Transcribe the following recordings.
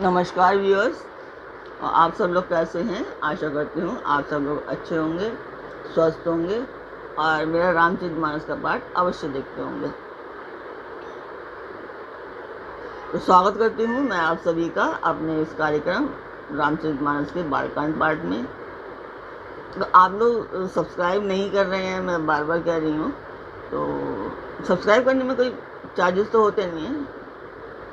नमस्कार व्यूअर्स। आप सब लोग कैसे हैं? आशा करती हूँ आप सब लोग अच्छे होंगे, स्वस्थ होंगे और मेरा रामचरितमानस का पाठ अवश्य देखते होंगे। तो स्वागत करती हूँ मैं आप सभी का अपने इस कार्यक्रम रामचरितमानस के बालकांड पाठ में। तो आप लोग सब्सक्राइब नहीं कर रहे हैं, मैं बार बार कह रही हूँ। तो सब्सक्राइब करने में कोई चार्जेस तो होते नहीं हैं,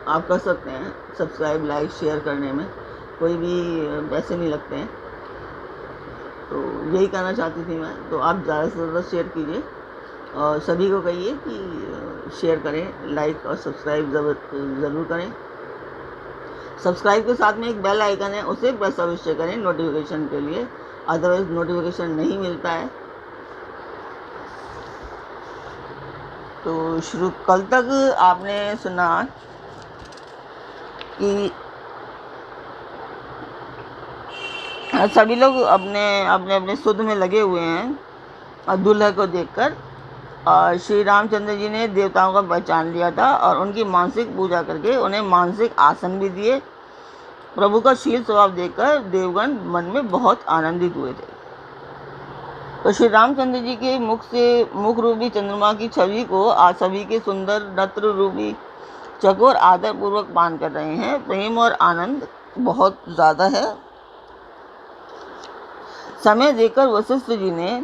आप कर सकते हैं। सब्सक्राइब, लाइक, शेयर करने में कोई भी पैसे नहीं लगते हैं। तो यही कहना चाहती थी मैं। तो आप ज़्यादा से ज़्यादा शेयर कीजिए और सभी को कहिए कि शेयर करें, लाइक और सब्सक्राइब ज़रूर करें। सब्सक्राइब के साथ में एक बेल आइकन है, उसे प्रेस अवश्य करें नोटिफिकेशन के लिए, अदरवाइज नोटिफिकेशन नहीं मिलता है। तो शुरू कल तक आपने सुना कि सभी लोग अपने अपने अपने सुध में लगे हुए हैं और दूल्हे को देखकर। और श्री रामचंद्र जी ने देवताओं का पहचान लिया था और उनकी मानसिक पूजा करके उन्हें मानसिक आसन भी दिए। प्रभु का शील स्वभाव देखकर देवगण मन में बहुत आनंदित हुए थे। तो श्री रामचंद्र जी के मुख से मुख रूपी चंद्रमा की छवि को आज सभी के सुंदर नत्र रूपी चकोर आदर पूर्वक पान कर रहे हैं। प्रेम और आनंद बहुत ज़्यादा है। समय देकर वशिष्ठ जी ने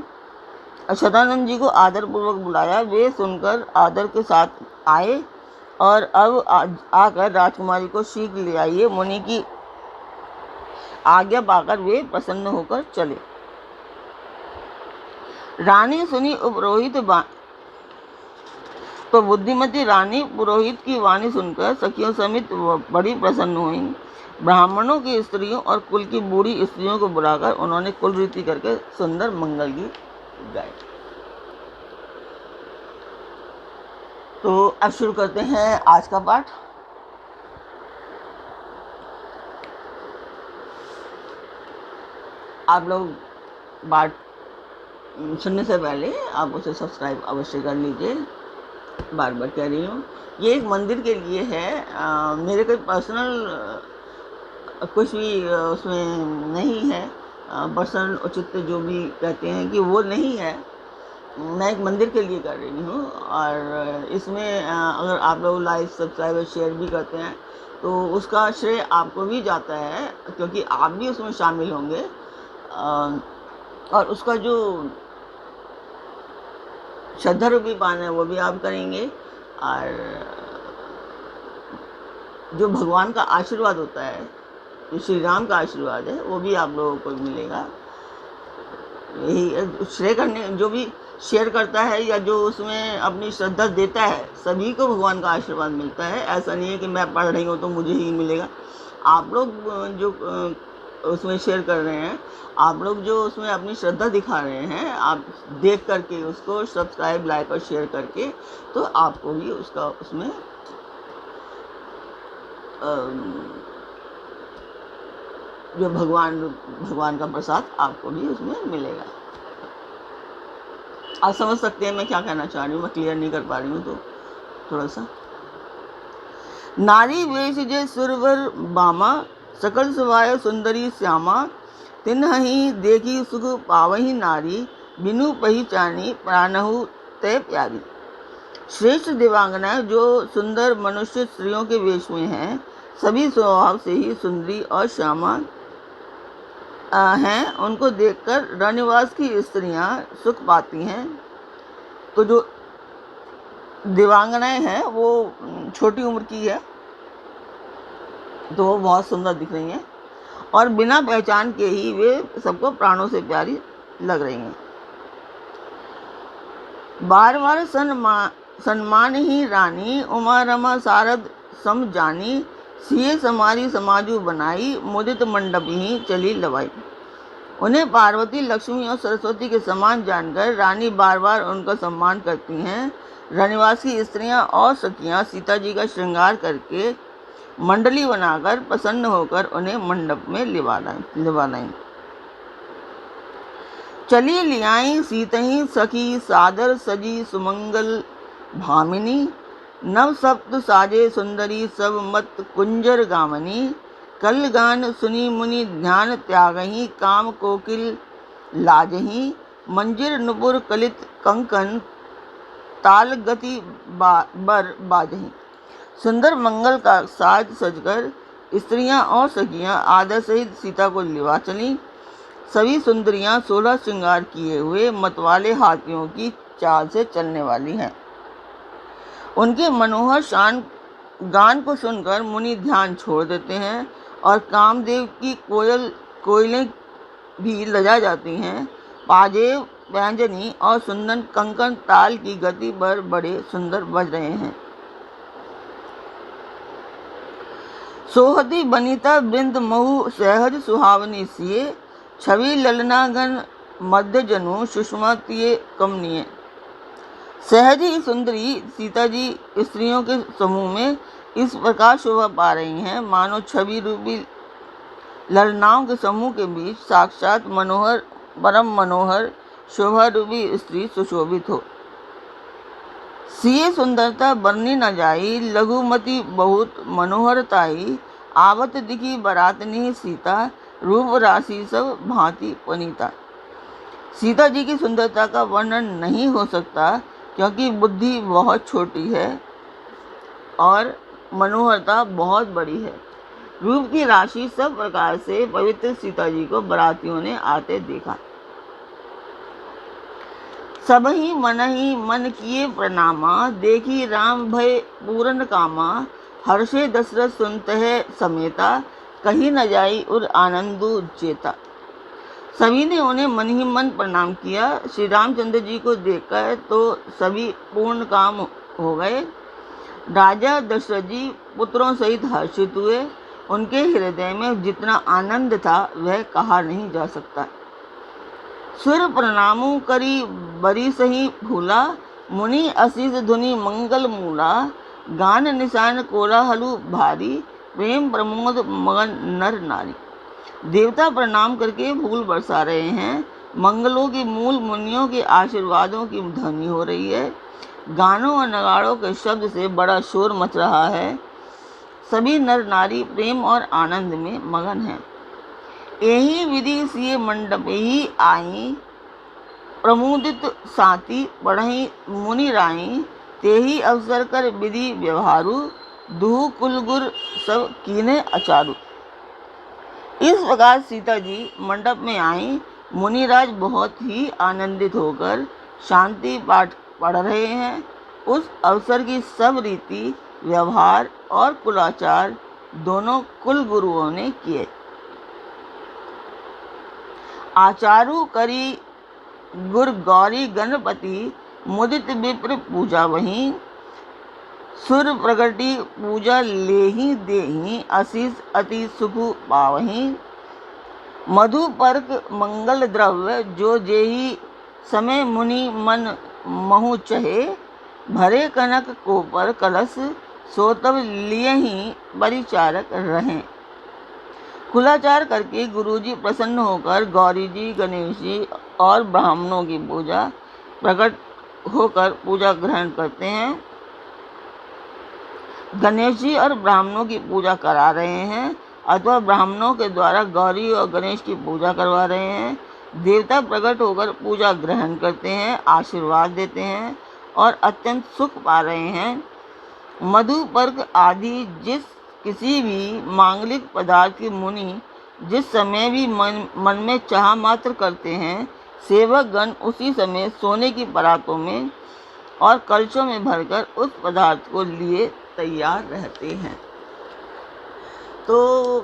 सदानंद जी को आदर पूर्वक बुलाया। वे सुनकर आदर के साथ आए और अब आकर राजकुमारी को शीघ्र ले आइए। मुनि की आज्ञा पाकर वे प्रसन्न होकर चले। रानी सुनी पुरोहित तो बुद्धिमती रानी पुरोहित की वाणी सुनकर सखियों समेत बड़ी प्रसन्न हुई। ब्राह्मणों की स्त्रियों और कुल की बूढ़ी स्त्रियों को बुलाकर उन्होंने कुल रीति करके सुंदर मंगल गीत गाए। तो अब शुरू करते हैं आज का पाठ। आप लोग पाठ सुनने से पहले आप उसे सब्सक्राइब अवश्य कर लीजिए। बार बार कह रही हूँ, ये एक मंदिर के लिए है। मेरे कोई पर्सनल कुछ भी उसमें नहीं है। पर्सनल औचित्य जो भी कहते हैं कि वो नहीं है। मैं एक मंदिर के लिए कर रही हूँ। और इसमें अगर आप लोग लाइक, सब्सक्राइब और शेयर भी करते हैं तो उसका श्रेय आपको भी जाता है, क्योंकि आप भी उसमें शामिल होंगे। और उसका जो श्रद्धा रूपी पान है वो भी आप करेंगे। और जो भगवान का आशीर्वाद होता है, जो श्री राम का आशीर्वाद है, वो भी आप लोगों को मिलेगा। यही श्रेय करने, जो भी शेयर करता है या जो उसमें अपनी श्रद्धा देता है, सभी को भगवान का आशीर्वाद मिलता है। ऐसा नहीं है कि मैं पढ़ रही हूँ तो मुझे ही मिलेगा। आप लोग जो उसमें शेयर कर रहे हैं, आप लोग जो उसमें अपनी श्रद्धा दिखा रहे हैं, आप देख करके उसको सब्सक्राइब, लाइक और शेयर करके, तो आपको भी उसका उसमें जो भगवान का प्रसाद आपको भी उसमें मिलेगा। आप समझ सकते हैं मैं क्या कहना चाह रही हूँ। मैं क्लियर नहीं कर पा रही हूँ तो थोड़ा सा। नारी वेश जे सुरवर बामा, सकल सुवाय सुंदरी श्यामा, तिन्हि देखी सुख पावही नारी, बिनु पहिचानी प्राणहु तय प्यारी। श्रेष्ठ देवांगना जो सुंदर मनुष्य स्त्रियों के वेश में हैं, सभी स्वभाव से ही सुंदरी और श्यामा हैं। उनको देखकर रनिवास की स्त्रियां सुख पाती हैं। तो जो देवांगनाएं हैं वो छोटी उम्र की है, तो वो बहुत सुंदर दिख रही हैं और बिना पहचान के ही वे सबको प्राणों से प्यारी लग रही हैं। बार बार सन्मान ही रानी, उमा रमा सारद सम जानी, सिए समारी समाजू बनाई, मुदित मंडप ही चली लवाई। उन्हें पार्वती, लक्ष्मी और सरस्वती के समान जानकर रानी बार बार उनका सम्मान करती हैं। रनिवास की स्त्रियां और सखियां सीता जी का श्रृंगार करके मंडली बनाकर प्रसन्न होकर उन्हें मंडप में लिवा लाई। चली लियाई सीतही सखी, सादर सजी सुमंगल भामिनी, नव सप्त साजे सुंदरी, सब मत कुंजर गामनी, कल गान सुनी मुनि ध्यान त्यागही, काम कोकिल लाजही, मंजिर नुपुर कलित कंकन, ताल गति बर बाजही। सुंदर मंगल का साज सजकर स्त्रियां और सखियां आदर सहित सीता को लिवा चली। सभी सुंदरियां 16 श्रृंगार किए हुए मतवाले हाथियों की चाल से चलने वाली हैं। उनके मनोहर शान गान को सुनकर मुनि ध्यान छोड़ देते हैं और कामदेव की कोयलें भी लजा जाती हैं। पाजेब, व्यंजनी और सुंदर कंकन ताल की गति पर बड़े सुंदर बज रहे हैं। सोहती बनिता वृंद महु सहज सुहावनी सिए, छवि ललनागन मध्य जनु सुषमातिये कमनीय। सहज ही सुंदरी सीता जी स्त्रियों के समूह में इस प्रकार शोभा पा रही हैं मानो छवि रूपी ललनाओं के समूह के बीच साक्षात मनोहर परम मनोहर शोभा रूपी स्त्री सुशोभित हो। सिए सुंदरता बरनी न जाई, लघुमती बहुत मनोहरताई, आवत दिखी बरातनी सीता, रूप राशि सब भांति पनीता। सीता जी की सुंदरता का वर्णन नहीं हो सकता क्योंकि बुद्धि बहुत छोटी है और मनोहरता बहुत बड़ी है। रूप की राशि सब प्रकार से पवित्र सीता जी को बरातियों ने आते देखा। सब ही मन किए प्रणामा, देखी राम भय पूरन कामा, हर्षे दशरथ सुनत है समेता, कहीं न जाई उर आनंदु चेता। सभी ने उन्हें मन ही मन प्रणाम किया। श्री रामचंद्र जी को देखकर तो सभी पूर्ण काम हो गए। राजा दशरथ जी पुत्रों सहित हर्षित हुए। उनके हृदय में जितना आनंद था वह कहा नहीं जा सकता। सुर प्रणामु करी बरी सही भूला, मुनि असीस धुनि मंगल मूला, गान निशान कोलाहलु भारी, प्रेम प्रमोद मगन नर नारी। देवता प्रणाम करके फूल बरसा रहे हैं। मंगलों की मूल मुनियों के आशीर्वादों की ध्वनि हो रही है। गानों और नगाड़ों के शब्द से बड़ा शोर मच रहा है। सभी नर नारी प्रेम और आनंद में मगन हैं। यही विधि सिए मंडप ही आई, प्रमुदित साथी पढ़ई मुनि राई, तेही अवसर कर विधि व्यवहारु, दुहु कुलगुर सब कीने अचारु। इस प्रकार सीता जी मंडप में आई। मुनिराज बहुत ही आनंदित होकर शांति पाठ पढ़ रहे हैं। उस अवसर की सब रीति व्यवहार और कुलाचार दोनों कुल गुरुओं ने किए। आचारु करी गुर गौरी गणपति, मुदित विप्र पूजा वहीं, सुर प्रगति पूजा लेहि देहि, आशीष अति सुख पावहीं। मधु पर्क मंगल द्रव्य जो जेहि, समय मुनि मन महु चहे, भरे कनक कोपर कलश, सो तब लियहि परिचारक रहें। कुलाचार करके गुरुजी प्रसन्न होकर गौरी जी, गणेश जी और ब्राह्मणों की पूजा प्रकट होकर पूजा ग्रहण करते हैं। गणेश जी और ब्राह्मणों की पूजा करा रहे हैं अथवा ब्राह्मणों के द्वारा गौरी और गणेश की पूजा करवा रहे हैं। देवता प्रकट होकर पूजा ग्रहण करते हैं, आशीर्वाद देते हैं और अत्यंत सुख पा रहे हैं। मधु पर्क आदि जिस किसी भी मांगलिक पदार्थ की मुनि जिस समय भी मन में चाह मात्र करते हैं, सेवक गण उसी समय सोने की परातों में और कलशों में भरकर उस पदार्थ को लिए तैयार रहते हैं। तो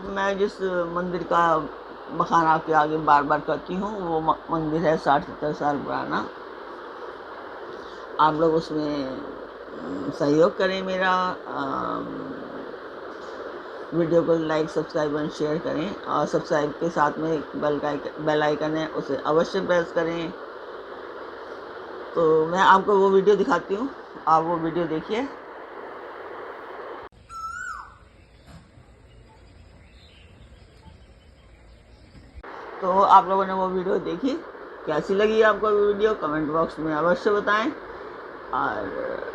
मैं जिस मंदिर का बखान आपके आगे बार बार करती हूँ वो मंदिर है 60-70 साल पुराना। आप लोग उसमें सहयोग करें मेरा, वीडियो को लाइक सब्सक्राइब एंड शेयर करें और सब्सक्राइब के साथ में बेल आइकन है उसे अवश्य प्रेस करें। तो मैं आपको वो वीडियो दिखाती हूँ, आप वो वीडियो देखिए। तो आप लोगों ने वो वीडियो देखी, कैसी लगी आपको वीडियो कमेंट बॉक्स में अवश्य बताएं। और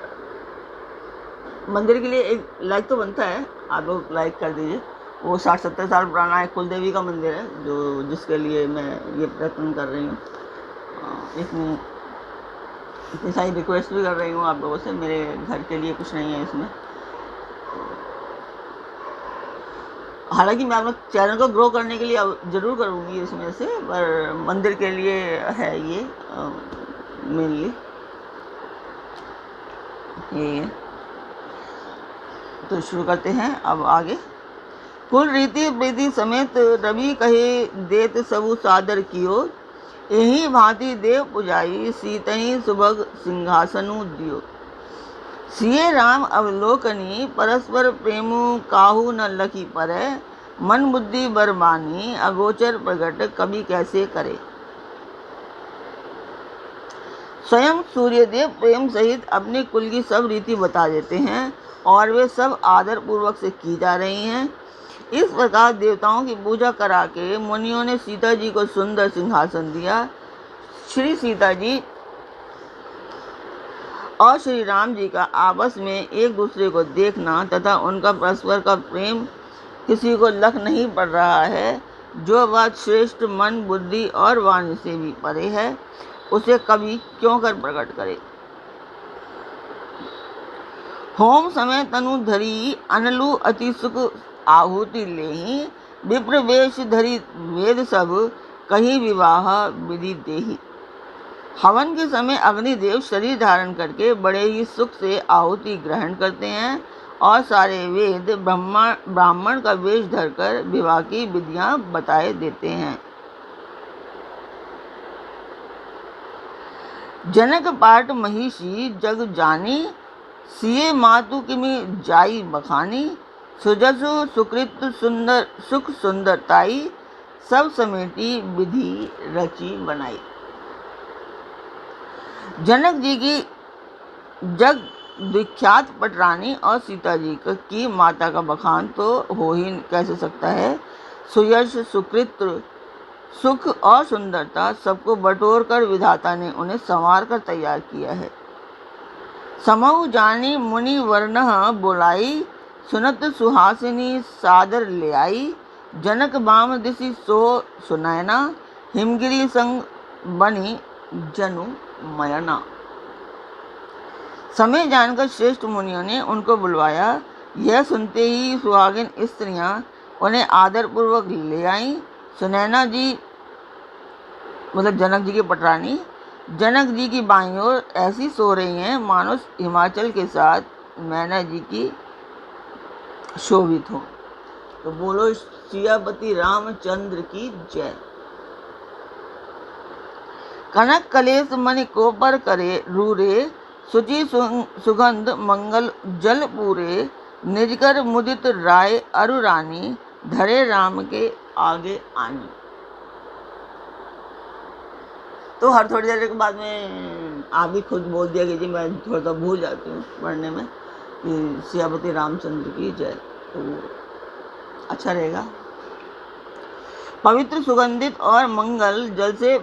मंदिर के लिए एक लाइक तो बनता है, आप लोग लाइक कर दीजिए वो 60-70 साल पुराना एक कुल देवी का मंदिर है, जो जिसके लिए मैं ये प्रयत्न कर रही हूँ। इसमें इतनी सारी रिक्वेस्ट भी कर रही हूँ आप लोगों से। मेरे घर के लिए कुछ नहीं है इसमें। हालांकि मैं अपने चैनल को ग्रो करने के लिए ज़रूर करूँगी इसमें से, पर मंदिर के लिए है ये मेनली ये। तो शुरू करते हैं अब आगे। कुल रीति प्रीति समेत रवि कहे देत सबु सादर कियो, यही भांति देव पुजाई सीतही सुभग सिंहासनु दियो। सिए राम अवलोकनी परस्पर प्रेमु काहू न लखी परै, मन बुद्धि बरबानी अगोचर प्रगट कवि कैसे करे। स्वयं सूर्यदेव प्रेम सहित अपने कुल की सब रीति बता देते हैं और वे सब आदर पूर्वक से की जा रही हैं। इस प्रकार देवताओं की पूजा करा के मुनियों ने सीता जी को सुंदर सिंहासन दिया। श्री सीता जी और श्री राम जी का आपस में एक दूसरे को देखना तथा उनका परस्पर का प्रेम किसी को लख नहीं पड़ रहा है। जो बात श्रेष्ठ मन बुद्धि और वाणी से भी परे है, उसे कवि क्यों कर प्रकट करे। होम समय तनु धरी अनलु अति सुख आहुति लेहि, विप्र वेश धरी वेद सब कही विवाह विधि देहि। हवन के समय अग्निदेव शरीर धारण करके बड़े ही सुख से आहुति ग्रहण करते हैं और सारे वेद ब्राह्मण का वेश धरकर विवाह की विधियां बताए देते हैं। जनक पाट महिषी जग जानी, सिए मातु किमि जाई बखानी। सुजसु सुकृत सुंदर सुख सुंदरताई, सब समेटी विधि रची बनाई। जनक जी की जग विख्यात पटरानी और सीता जी की माता का बखान तो हो ही कैसे सकता है। सुयश सुकृत सुख और सुंदरता सबको बटोर कर विधाता ने उन्हें संवार कर तैयार किया है। समहु जानी मुनि वर्ण बुलाई, सुनत सुहासिनी सादर ले आई। जनक बाम दिशि सो सुनैना, हिमगिरी संग बनी जनु मयना। समय जानकर श्रेष्ठ मुनियों ने उनको बुलवाया। यह सुनते ही सुहागिन स्त्रियां उन्हें आदर पूर्वक ले आईं। सुनैना जी मतलब जनक जी की पटरानी जनक जी की बाईं ओर ऐसी सो रही हैं मानो हिमाचल के साथ मैना जी की शोभित हो। तो बोलो सियापति रामचंद्र की जय। कनक कलेश मणि को पर करे रूरे, सुचि सुगंध मंगल जल पूरे। निजकर मुदित राय अरु रानी, धरे राम के आगे आनी। तो हर थोड़ी देर के बाद में आप भी खुद बोल दिया कि जी मैं थोड़ा सा भूल जाती हूँ पढ़ने में कि सियापति रामचंद्र की जय, तो अच्छा रहेगा। पवित्र सुगंधित और मंगल जल से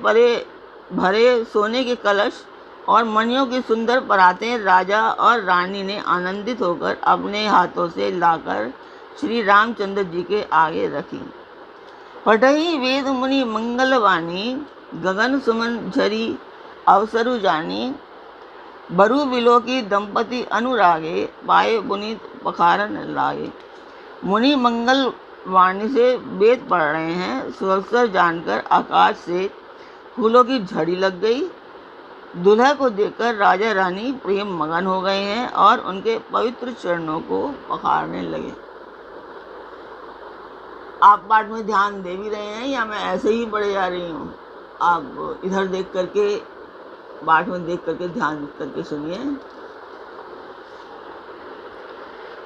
भरे सोने के कलश और मणियों की सुंदर परातें राजा और रानी ने आनंदित होकर अपने हाथों से लाकर श्री रामचंद्र जी के आगे रखी। पढ़ई वेद मुनि मंगलवाणी, गगन सुमन झरी अवसरु जानी। बरु बिलो की दंपति अनुरागे, पाए पुनीत पखारन लागे। मुनि मंगल वाणी से वेद पढ़ रहे हैं। सुअवसर जानकर आकाश से फूलों की झड़ी लग गई। दूल्हा को देखकर राजा रानी प्रेम मगन हो गए हैं और उनके पवित्र चरणों को पखारने लगे। आप पाठ में ध्यान दे भी रहे हैं या मैं ऐसे ही पढ़े जा रही हूँ? आप इधर देख करके पाठ में देख करके ध्यान करके सुनिए।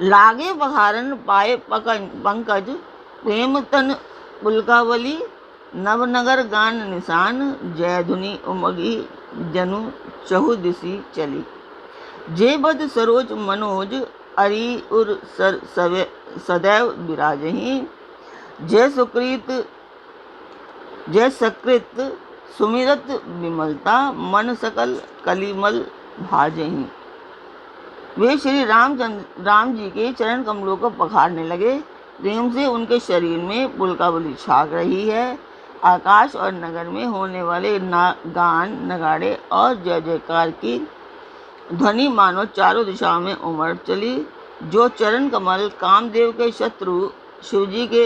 लागे पखारन पाए पंकज, प्रेम तन पुलकावली। नवनगर गान निशान, जय धुनि उमगी जनु चहु दिशि चली। जे बद सरोज मनोज, अरि उर सदैव विराजही। जय सकृत सुमिरत विमलता, मन सकल कलिमल भाजही। वे श्री राम जी के चरण कमलों को पखारने लगे। प्रेम से उनके शरीर में पुलकावली छा रही है। आकाश और नगर में होने वाले गान, नगाड़े और जय जयकार की ध्वनि मानो चारों दिशाओं में उमड़ चली। जो चरण कमल कामदेव के शत्रु शिवजी के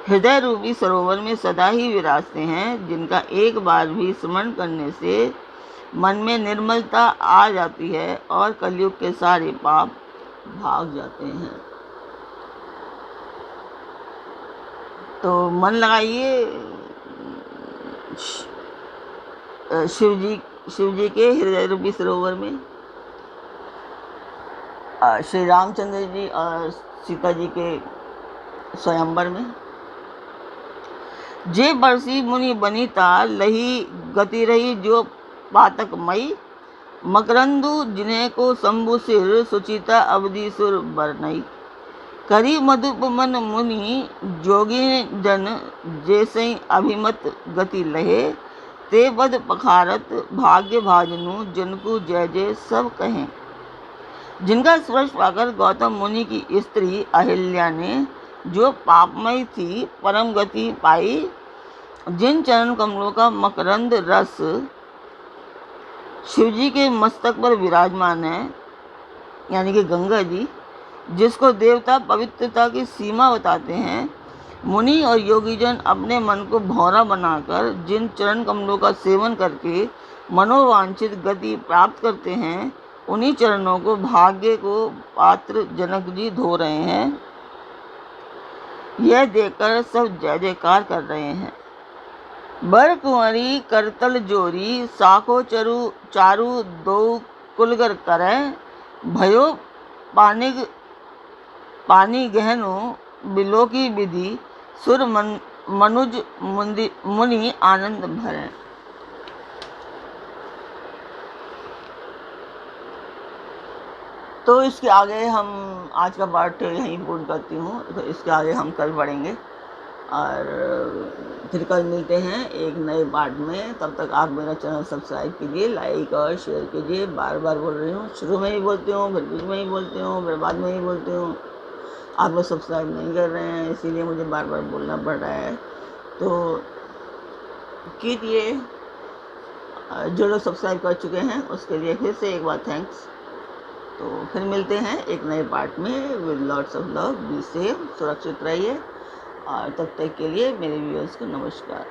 हृदय रूपी सरोवर में सदा ही विराजते हैं, जिनका एक बार भी स्मरण करने से मन में निर्मलता आ जाती है और कलयुग के सारे पाप भाग जाते हैं। तो मन लगाइए शिवजी के हृदय रूपी सरोवर में। श्री रामचंद्र जी और सीता जी के स्वयंवर में। जे बरसी मुनि बनीता लही गति रही जो पातक मई, मकरंदु जिन्हें को शंभु सिर सुचिता अवधि सुर बरनई। करी मधुप मन मुनि जोगी जन जैसे अभिमत गति लहे, ते बद पखारत भाग्य भाजनु जनकु जय जय सब कहें। जिनका स्पर्श पाकर गौतम मुनि की स्त्री अहिल्या ने जो पापमयी थी परम गति पाई, जिन चरण कमलों का मकरंद रस शिवजी के मस्तक पर विराजमान है, यानी कि गंगा जी, जिसको देवता पवित्रता की सीमा बताते हैं, मुनि और योगीजन अपने मन को भौरा बनाकर जिन चरण कमलों का सेवन करके मनोवांछित गति प्राप्त करते हैं, उन्हीं चरणों को भाग्य को पात्र जनक जी धो रहे हैं। यह देखकर सब जय जयकार कर रहे हैं। बर कुंवरी करतल जोरी साखो चारू दो कुलगर करें, भयो पानी गहनो बिलो की विधि सुर मनुज मुनि आनंद भरें। तो इसके आगे हम आज का पार्ट यहीं पूर्ण करती हूँ। तो इसके आगे हम कल बढ़ेंगे और फिर कल मिलते हैं एक नए पार्ट में। तब तक आप मेरा चैनल सब्सक्राइब कीजिए, लाइक और शेयर कीजिए। बार बार बोल रही हूँ, शुरू में ही बोलती हूँ, फिर बीच में ही बोलती हूँ, फिर बाद में ही बोलती हूँ। आप लोग सब्सक्राइब नहीं कर रहे हैं, इसीलिए मुझे बार बार बोलना पड़ रहा है। तो कीजिए। जो लोग सब्सक्राइब कर चुके हैं उसके लिए फिर से एक बार थैंक्स। तो फिर मिलते हैं एक नए पार्ट में। With lots of love. Be safe, सुरक्षित रहिए और तब तक के लिए मेरे व्यूअर्स को नमस्कार।